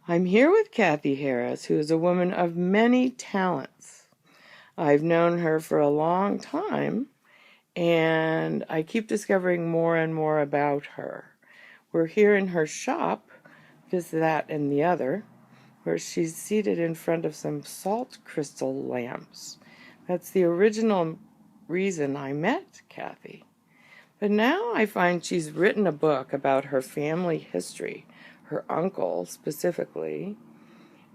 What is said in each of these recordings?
I'm here with Cathy Harris, who is a woman of many talents. I've known her for a long time, and I keep discovering more and more about her. We're here in her shop, this, that, and the other, where she's seated in front of some salt crystal lamps. That's the original reason I met Cathy. But now I find she's written a book about her family history, her uncle specifically,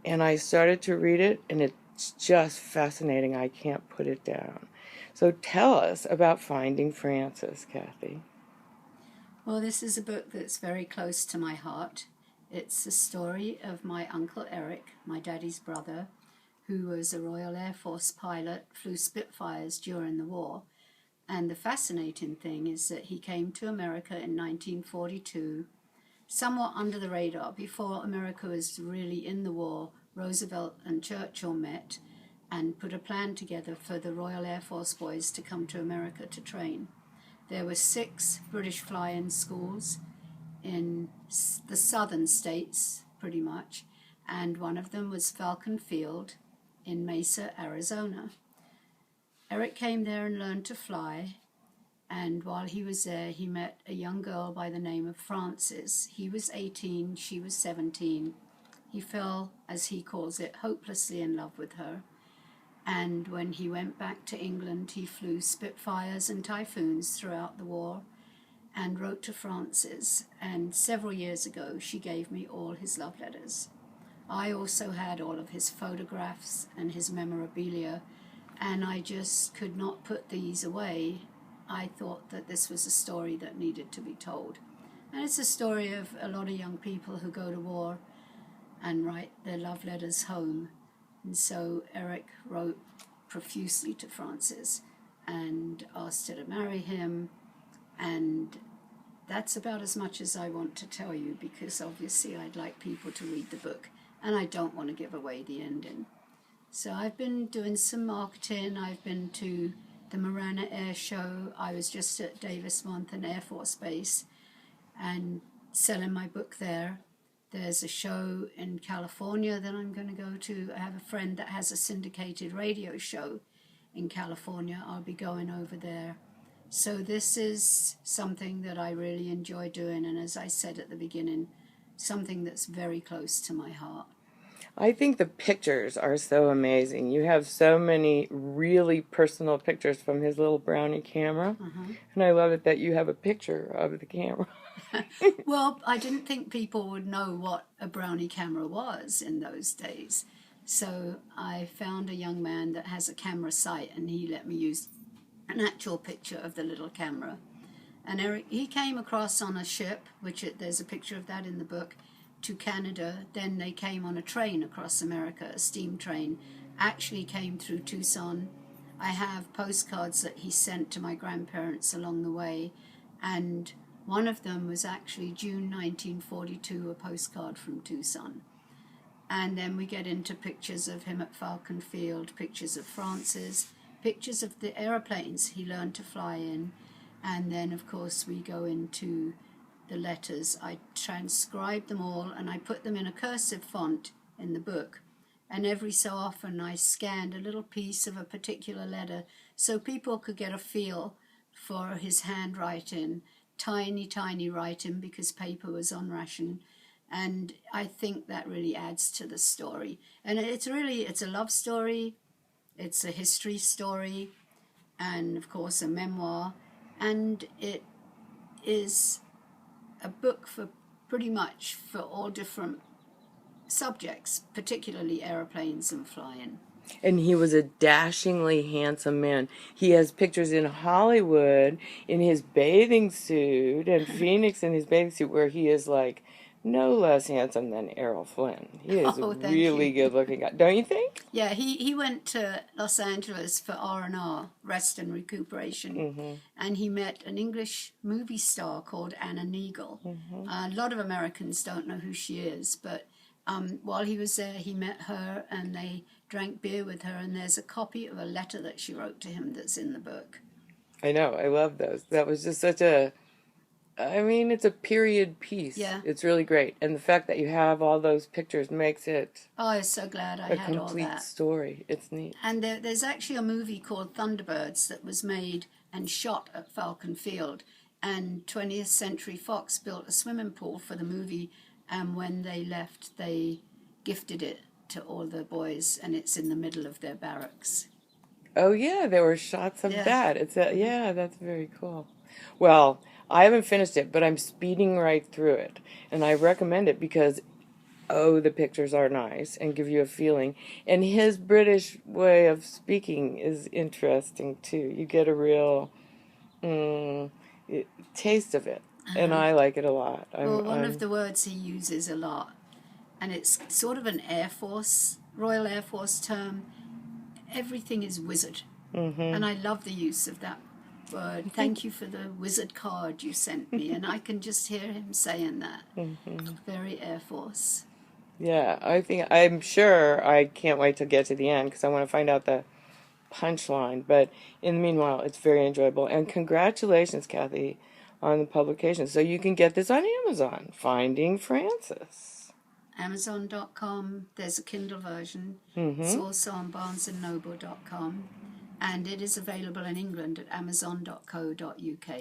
and I started to read it, and it's just fascinating. I can't put it down. So tell us about Finding Frances, Cathy. Well, this is a book that's very close to my heart. It's the story of my Uncle Eric, my daddy's brother, who was a Royal Air Force pilot, flew Spitfires during the war. And the fascinating thing is that he came to America in 1942, somewhat under the radar. Before America was really in the war, Roosevelt and Churchill met and put a plan together for the Royal Air Force boys to come to America to train. There were 6 British fly-in schools in the southern states, pretty much, and one of them was Falcon Field in Mesa, Arizona. Eric came there and learned to fly, and while he was there, he met a young girl by the name of Frances. He was 18, she was 17. He fell, as he calls it, hopelessly in love with her. And when he went back to England, he flew Spitfires and Typhoons throughout the war and wrote to Frances. And several years ago, she gave me all his love letters. I also had all of his photographs and his memorabilia, and I just could not put these away. I thought that this was a story that needed to be told. And it's a story of a lot of young people who go to war and write their love letters home. And so Eric wrote profusely to Frances and asked her to marry him. And that's about as much as I want to tell you, because obviously I'd like people to read the book, and I don't want to give away the ending. So I've been doing some marketing. I've been to the Marana Air Show. I was just at Davis Monthan Air Force Base and selling my book there. There's a show in California that I'm going to go to. I have a friend that has a syndicated radio show in California. I'll be going over there. So this is something that I really enjoy doing, and as I said at the beginning, something that's very close to my heart. I think the pictures are so amazing. You have so many really personal pictures from his little brownie camera. And I love it that you have a picture of the camera. Well, I didn't think people would know what a brownie camera was in those days. So I found a young man that has a camera site, and he let me use an actual picture of the little camera. And Eric, he came across on a ship, which there's a picture of that in the book, to Canada. Then they came on a train across America, a steam train, actually came through Tucson. I have postcards that he sent to my grandparents along the way, and one of them was actually June 1942, a postcard from Tucson. And then we get into pictures of him at Falcon Field, pictures of Frances, pictures of the aeroplanes he learned to fly in, and then of course we go into the letters. I transcribe them all and I put them in a cursive font in the book, and every so often I scanned a little piece of a particular letter so people could get a feel for his handwriting, tiny writing, because paper was on ration. And I think that really adds to the story. And it's a love story, it's a history story, and of course a memoir, and it is a book for pretty much for all different subjects, particularly airplanes and flying. And he was a dashingly handsome man. He has pictures in Hollywood in his bathing suit, and Phoenix in his bathing suit, where he is like no less handsome than Errol Flynn. He is a really good looking guy, don't you think? Yeah, he went to Los Angeles for R&R, rest and recuperation, and he met an English movie star called Anna Neagle. A lot of Americans don't know who she is, but while he was there, he met her and they drank beer with her, and there's a copy of a letter that she wrote to him that's in the book. I know, I love those. That was just such a I mean, it's a period piece. Yeah. It's really great. And the fact that you have all those pictures makes it Oh, I'm so glad I a had all complete that. story. It's neat. And there's actually a movie called Thunderbirds that was made and shot at Falcon Field. And 20th Century Fox built a swimming pool for the movie. And when they left, they gifted it to all the boys. And it's in the middle of their barracks. Oh, yeah, there were shots of Yeah. that. Yeah, that's very cool. Well, I haven't finished it, but I'm speeding right through it. And I recommend it because, oh, the pictures are nice and give you a feeling. And his British way of speaking is interesting, too. You get a real taste of it. And I like it a lot. Well, one of the words he uses a lot, and it's sort of an Royal Air Force term, everything is wizard. And I love the use of that word. Thank you for the wizard card you sent me. And I can just hear him saying that. Very Air Force. Yeah, I'm sure I can't wait to get to the end because I want to find out the punchline. But in the meanwhile, it's very enjoyable. And congratulations, Cathy, on the publication. So you can get this on Amazon, Finding Frances. Amazon.com, there's a Kindle version. It's also on barnesandnoble.com. And it is available in England at amazon.co.uk.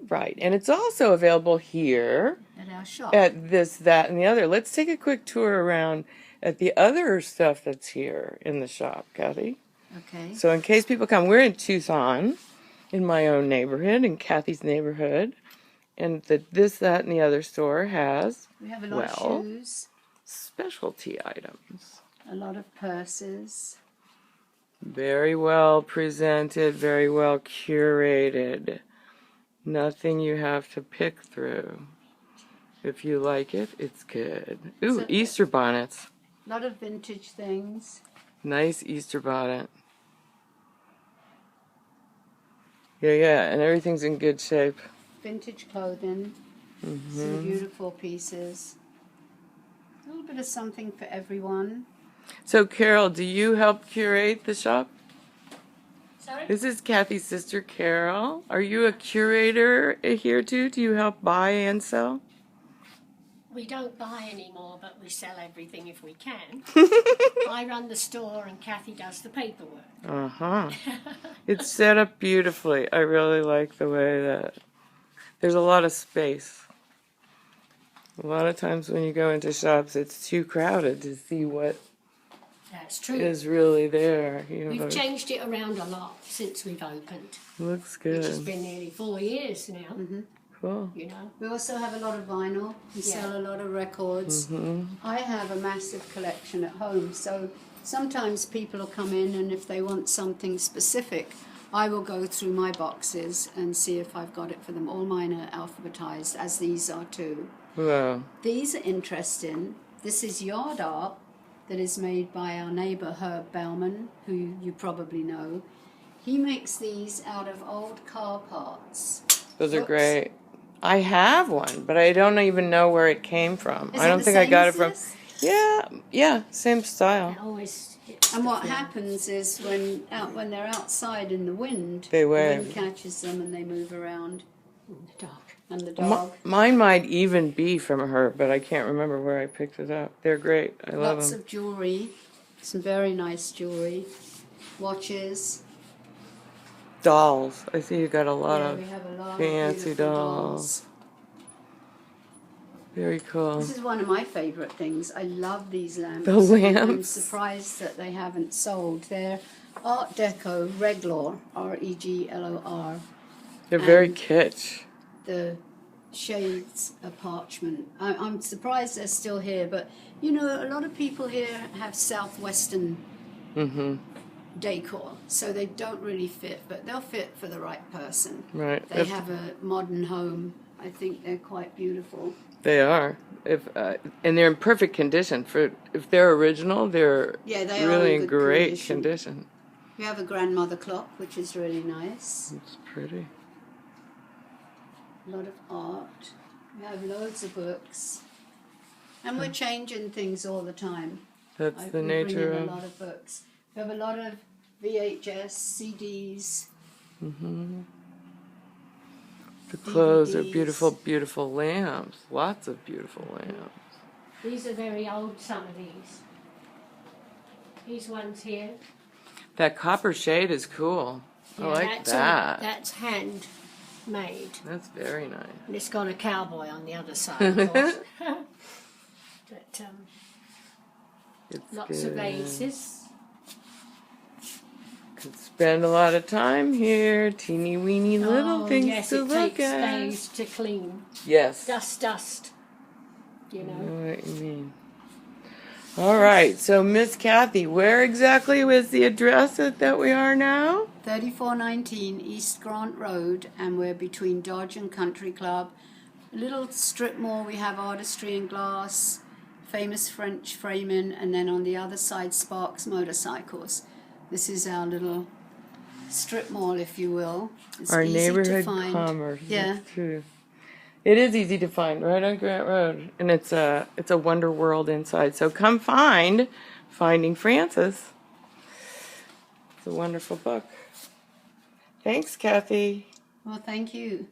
Right, and it's also available here At our shop. at this, that, and the other. Let's take a quick tour around at the other stuff that's here in the shop, Cathy. Okay. So in case people come, we're in Tucson, in my own neighborhood, in Cathy's neighborhood. And the this, that, and the other store has, We have a lot of shoes. Specialty items. A lot of purses. Very well presented, very well curated. Nothing you have to pick through. If you like it, it's good. Ooh, Easter bonnets. A lot of vintage things. Nice Easter bonnet. Yeah, and everything's in good shape. Vintage clothing. Some beautiful pieces. A little bit of something for everyone. So, Carol, do you help curate the shop? Sorry? This is Cathy's sister, Carol. Are you a curator here, too? Do you help buy and sell? We don't buy anymore, but we sell everything if we can. I run the store and Cathy does the paperwork. Uh-huh. It's set up beautifully. I really like the way that there's a lot of space. A lot of times when you go into shops, it's too crowded to see what That's true. is really there. We've changed it around a lot since we've opened. Looks Which has good. been nearly 4 years now, Cool. you know. We also have a lot of vinyl. We sell a lot of records. I have a massive collection at home, so sometimes people will come in and if they want something specific, I will go through my boxes and see if I've got it for them. All mine are alphabetized, as these are too. Wow. These are interesting. This is yard art that is made by our neighbour Herb Bauman, who you probably know. He makes these out of old car parts. Those are Oops. great. I have one, but I don't even know where it came from. Is I it don't the think I same got it as from. this? Yeah, same style. It always hits And the what floor. happens is when they're outside in the wind, They the wave. wind catches them and they move around. in the dark. And the dog. Mine might even be from her, but I can't remember where I picked it up. They're great. I love Lots them. of jewellery. Some very nice jewellery. Watches. Dolls. I see you got a lot Yeah, of we have a lot fancy of beautiful dolls. Very cool. This is one of my favourite things. I love these lamps. The lamps. I'm surprised that they haven't sold. They're Art Deco Reglor, R-E-G-L-O-R. They're very and- kitsch. The shades of parchment. I'm surprised they're still here, but you know, a lot of people here have southwestern decor, so they don't really fit, but they'll fit for the right person. Right. They have a modern home. I think they're quite beautiful. They are. And they're in perfect condition. If they're original, they're Yeah, they are really in in good great condition. condition. We have a grandmother clock, which is really nice. It's pretty. A lot of art. We have loads of books. And we're changing things all the time. That's the We bring nature in of. a lot of books. We have a lot of VHS, CDs. The clothes are DVDs. beautiful, beautiful lamps. Lots of beautiful lamps. These are very old, some of these. These ones here. That copper shade is cool. I like that. That's handmade. That's very nice. And it's got a cowboy on the other side, of course. But It's lots good. of vases. Could spend a lot of time here. Teeny weeny little things yes, to it look takes at. days to clean. Yes. Dust. You I know. know what you mean. All right, so Miss Cathy, where exactly was the address that we are now? 3419 East Grant Road, and we're between Dodge and Country Club. A little strip mall, we have artistry and glass, famous French framing, and then on the other side, Sparks Motorcycles. This is our little strip mall, if you will. It's Our easy neighborhood to find. commerce. Yeah. That's true. It is easy to find, right on Grant Road, and it's a wonder world inside. So come find Finding Frances. It's a wonderful book. Thanks, Cathy. Well, thank you.